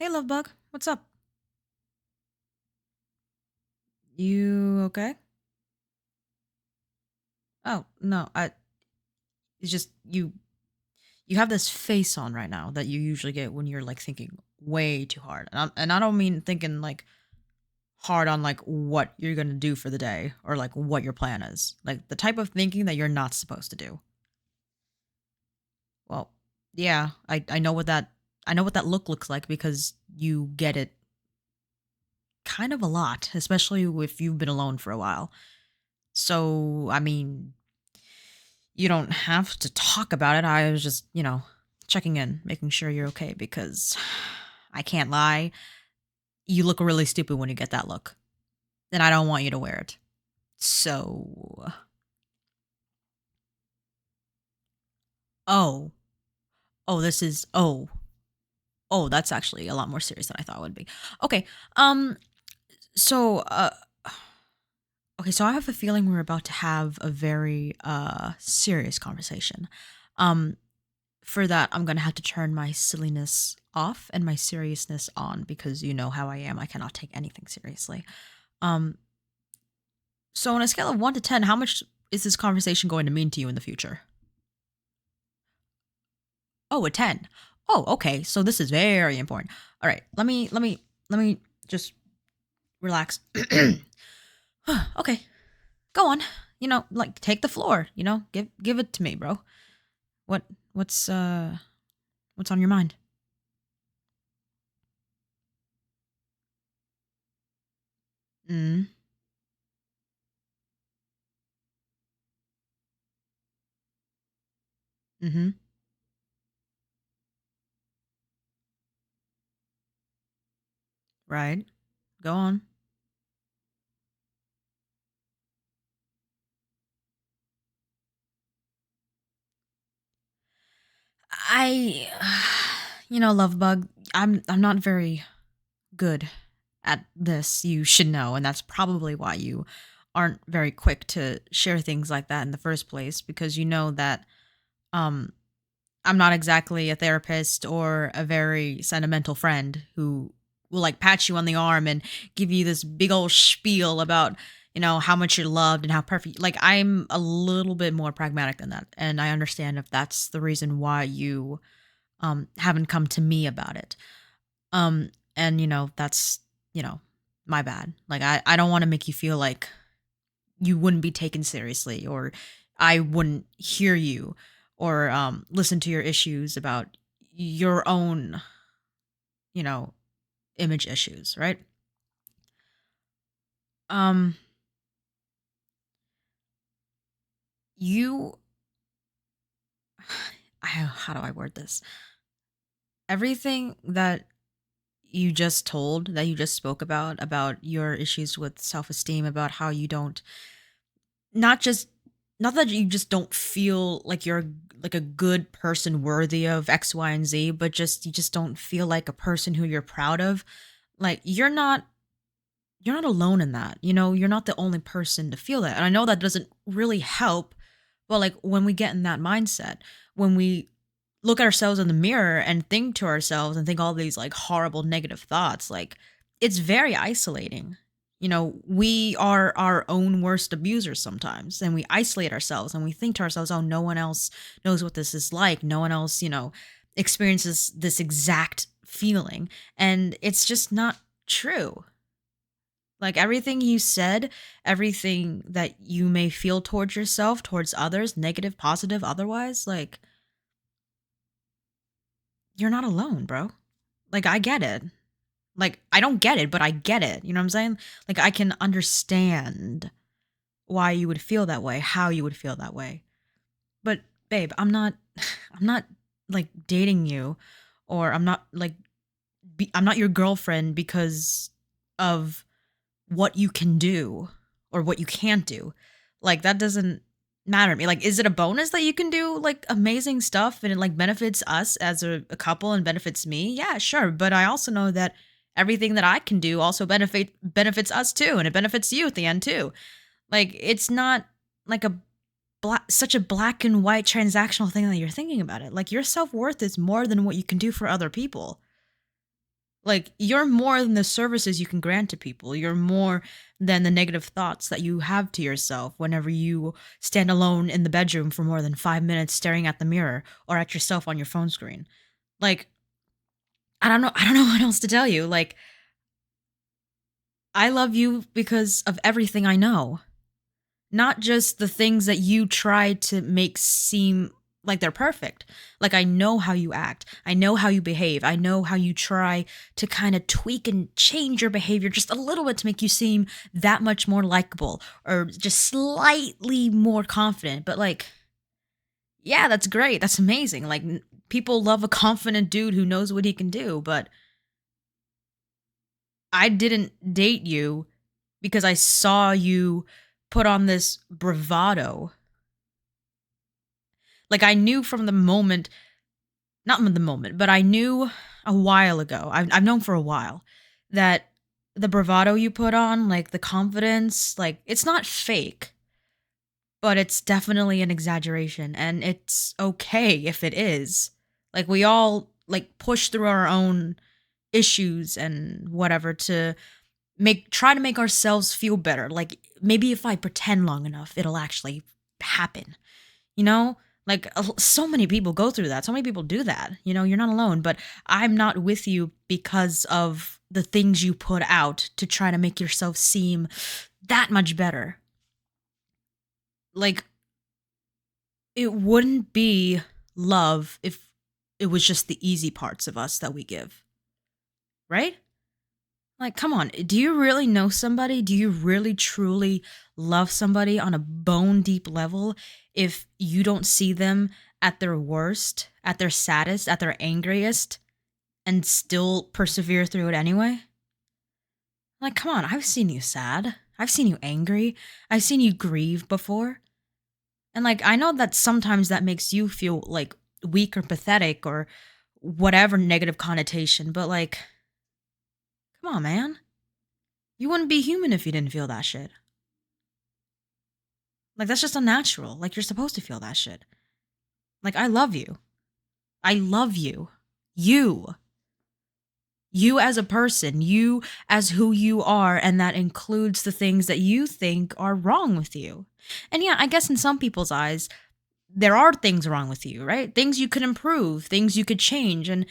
Hey, love bug. What's up? You okay? Oh, no. It's just you have this face on right now that you usually get when you're like thinking way too hard. And I don't mean thinking like hard on like what you're going to do for the day or like what your plan is. Like the type of thinking that you're not supposed to do. Well, yeah, I know what that look looks like because you get it kind of a lot, especially if you've been alone for a while. So, I mean, you don't have to talk about it. I was just, checking in, making sure you're okay because I can't lie. You look really stupid when you get that look. And I don't want you to wear it. So, oh, this is, that's actually a lot more serious than I thought it would be. Okay. So, okay, so I have a feeling we're about to have a very serious conversation. Um for that, I'm going to have to turn my silliness off and my seriousness on because you know how I am. I cannot take anything seriously. Um so on a scale of 1 to 10, how much is this conversation going to mean to you in the future? Oh, a 10. Oh, okay. So this is very important. All right. Let me just relax. Okay. Go on. Like take the floor, Give it to me, bro. What what's uh what's on your mind? Mm. Mhm. Right. Go on. I love bug. I'm not very good at this. You should know, and that's probably why you aren't very quick to share things like that in the first place because you know that um I'm not exactly a therapist or a very sentimental friend who will like pat you on the arm and give you this big old spiel about, how much you're loved and how perfect. Like, I'm a little bit more pragmatic than that. And I understand if that's the reason why you haven't come to me about it. And, that's, you know, my bad. Like, I don't want to make you feel like you wouldn't be taken seriously or I wouldn't hear you or listen to your issues about your own, you know, image issues, right? Um you how do I word this? Everything that you just spoke about your issues with self-esteem, about how you don't not just not that you just don't feel like you're like a good person worthy of X, Y, and Z, but just you just don't feel like a person who you're proud of. Like you're not alone in that. You're not the only person to feel that. And I know that doesn't really help, but like when we get in that mindset, when we look at ourselves in the mirror and think to ourselves and think all these like horrible negative thoughts, like it's very isolating. We are our own worst abusers sometimes, and we isolate ourselves and we think to ourselves, oh, no one else knows what this is like. No one else, experiences this exact feeling. And it's just not true. Like everything you said, everything that you may feel towards yourself, towards others, negative, positive, otherwise, like you're not alone, bro. Like I get it. Like I don't get it, but I get it. You know what I'm saying? Like I can understand why you would feel that way, how you would feel that way. But babe, I'm not like dating you or I'm not like I'm not your girlfriend because of what you can do or what you can't do. Like that doesn't matter to me. Like, is it a bonus that you can do like amazing stuff and it like benefits us as a couple and benefits me? Yeah, sure. But I also know that everything that I can do also benefits us too, and it benefits you at the end too. Like it's not like such a black and white transactional thing that you're thinking about it. Like your self worth is more than what you can do for other people. Like, you're more than the services you can grant to people. You're more than the negative thoughts that you have to yourself whenever you stand alone in the bedroom for more than 5 minutes staring at the mirror or at yourself on your phone screen. Like, I don't know. I don't know what else to tell you. Like, I love you because of everything I know, not just the things that you try to make seem like they're perfect. Like, I know how you act. I know how you behave. I know how you try to kind of tweak and change your behavior just a little bit to make you seem that much more likable or just slightly more confident. But, like, yeah, that's great. That's amazing. Like, people love a confident dude who knows what he can do. But I didn't date you because I saw you put on this bravado. Like, I knew from the moment, not from the moment, but I knew a while ago, I've known for a while, that the bravado you put on, like the confidence, like it's not fake, but it's definitely an exaggeration. And it's okay if it is. Like, we all like push through our own issues and whatever to try to make ourselves feel better. Like, maybe if I pretend long enough, it'll actually happen. You know, like so many people go through that. So many people do that. You know, you're not alone, but I'm not with you because of the things you put out to try to make yourself seem that much better. Like, it wouldn't be love if it was just the easy parts of us that we give, right? Like, come on. Do you really know somebody? Do you really truly love somebody on a bone deep level if you don't see them at their worst, at their saddest, at their angriest, and still persevere through it anyway? Like, come on. I've seen you sad. I've seen you angry. I've seen you grieve before. And, like, I know that sometimes that makes you feel like weak or pathetic or whatever negative connotation, but, like, come on, man. You wouldn't be human if you didn't feel that shit. Like, that's just unnatural. Like, you're supposed to feel that shit. Like, I love you. I love you. You. You as a person. You as who you are. And that includes the things that you think are wrong with you. And yeah, I guess in some people's eyes, there are things wrong with you, right? Things you could improve, things you could change. And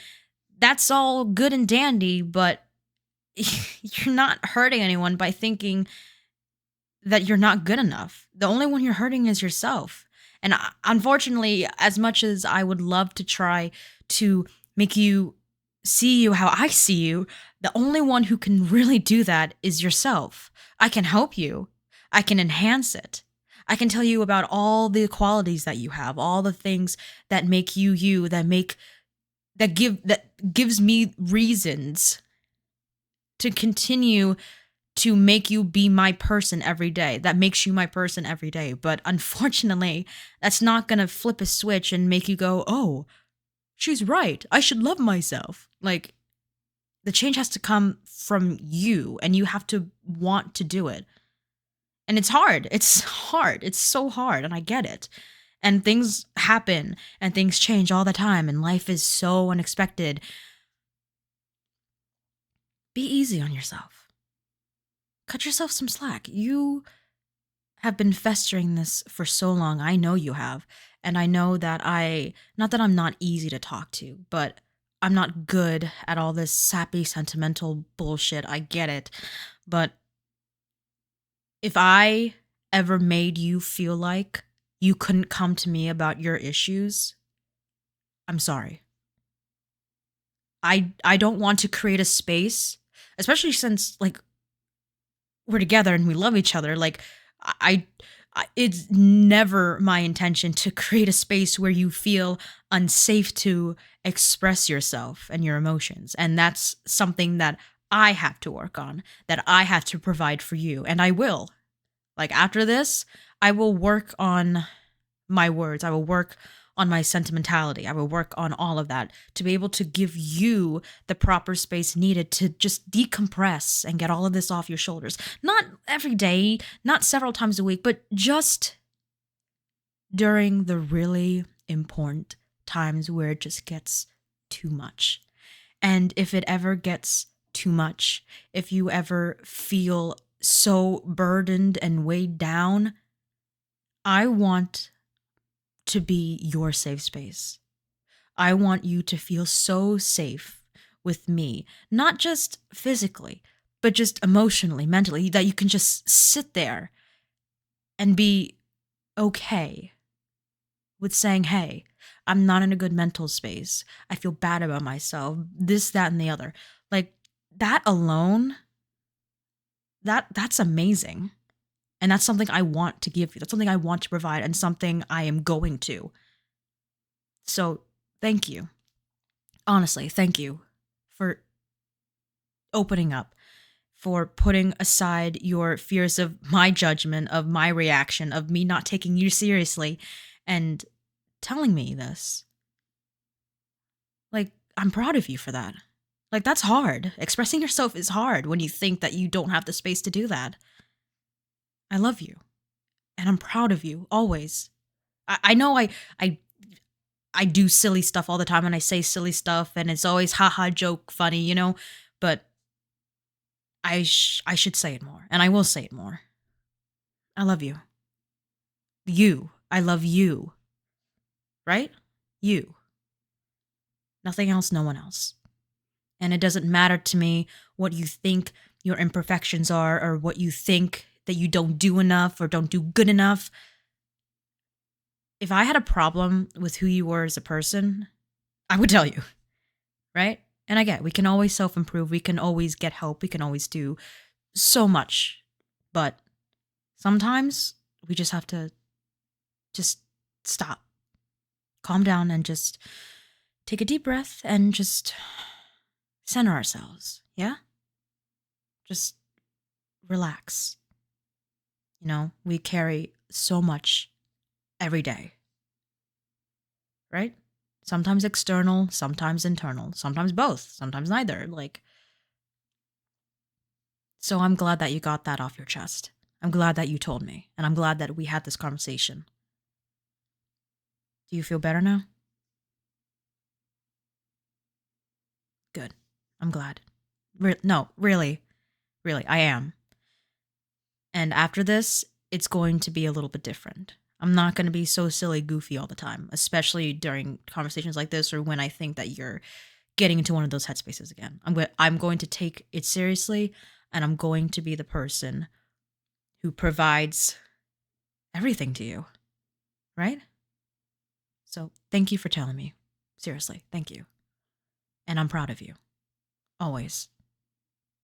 that's all good and dandy, but you're not hurting anyone by thinking that you're not good enough. The only one you're hurting is yourself. And unfortunately, as much as I would love to try to make you see you how I see you, the only one who can really do that is yourself. I can help you. I can enhance it. I can tell you about all the qualities that you have, all the things that make you you, that gives me reasons to continue to make you be my person every day. That makes you my person every day. But unfortunately, that's not going to flip a switch and make you go, oh, she's right. I should love myself. Like, the change has to come from you and you have to want to do it. And it's hard. It's hard. It's so hard. And I get it. And things happen and things change all the time. And life is so unexpected. Be easy on yourself. Cut yourself some slack. You have been festering this for so long. I know you have. And I know that not that I'm not easy to talk to, but I'm not good at all this sappy, sentimental bullshit. I get it. But if I ever made you feel like you couldn't come to me about your issues, I'm sorry. I don't want to create a space, especially since, like, we're together and we love each other. Like, I it's never my intention to create a space where you feel unsafe to express yourself and your emotions. And that's something that I have to work on, that I have to provide for you. And I will. Like, after this, I will work on my words. I will work on my sentimentality. I will work on all of that to be able to give you the proper space needed to just decompress and get all of this off your shoulders. Not every day, not several times a week, but just during the really important times where it just gets too much. And if it ever gets too much, if you ever feel so burdened and weighed down, I want to be your safe space. I want you to feel so safe with me, not just physically, but just emotionally, mentally, that you can just sit there and be okay with saying, hey, I'm not in a good mental space. I feel bad about myself, this, that, and the other. Like that alone, that's amazing. And that's something I want to give you. That's something I want to provide and something I am going to. So thank you. Honestly, thank you for opening up, for putting aside your fears of my judgment, of my reaction, of me not taking you seriously, and telling me this. Like, I'm proud of you for that. Like, that's hard. Expressing yourself is hard when you think that you don't have the space to do that. I love you. And I'm proud of you, always. I know I do silly stuff all the time and I say silly stuff and it's always haha joke funny, but I should say it more and I will say it more. I love you. You. I love you. Right? You. Nothing else, no one else. And it doesn't matter to me what you think your imperfections are or what you think that you don't do enough or don't do good enough. If I had a problem with who you were as a person, I would tell you, right? And I get, we can always self-improve, we can always get help, we can always do so much. But sometimes we just have to just stop, calm down, and just take a deep breath and just center ourselves, yeah? Just relax. We carry so much every day, right? Sometimes external, sometimes internal, sometimes both, sometimes neither. So I'm glad that you got that off your chest. I'm glad that you told me, and I'm glad that we had this conversation. Do you feel better now? Good. I'm glad. No, really, I am. And after this, it's going to be a little bit different. I'm not going to be so silly goofy all the time, especially during conversations like this or when I think that you're getting into one of those headspaces again. I'm going to take it seriously, and I'm going to be the person who provides everything to you, right? So thank you for telling me. Seriously, thank you. And I'm proud of you. Always.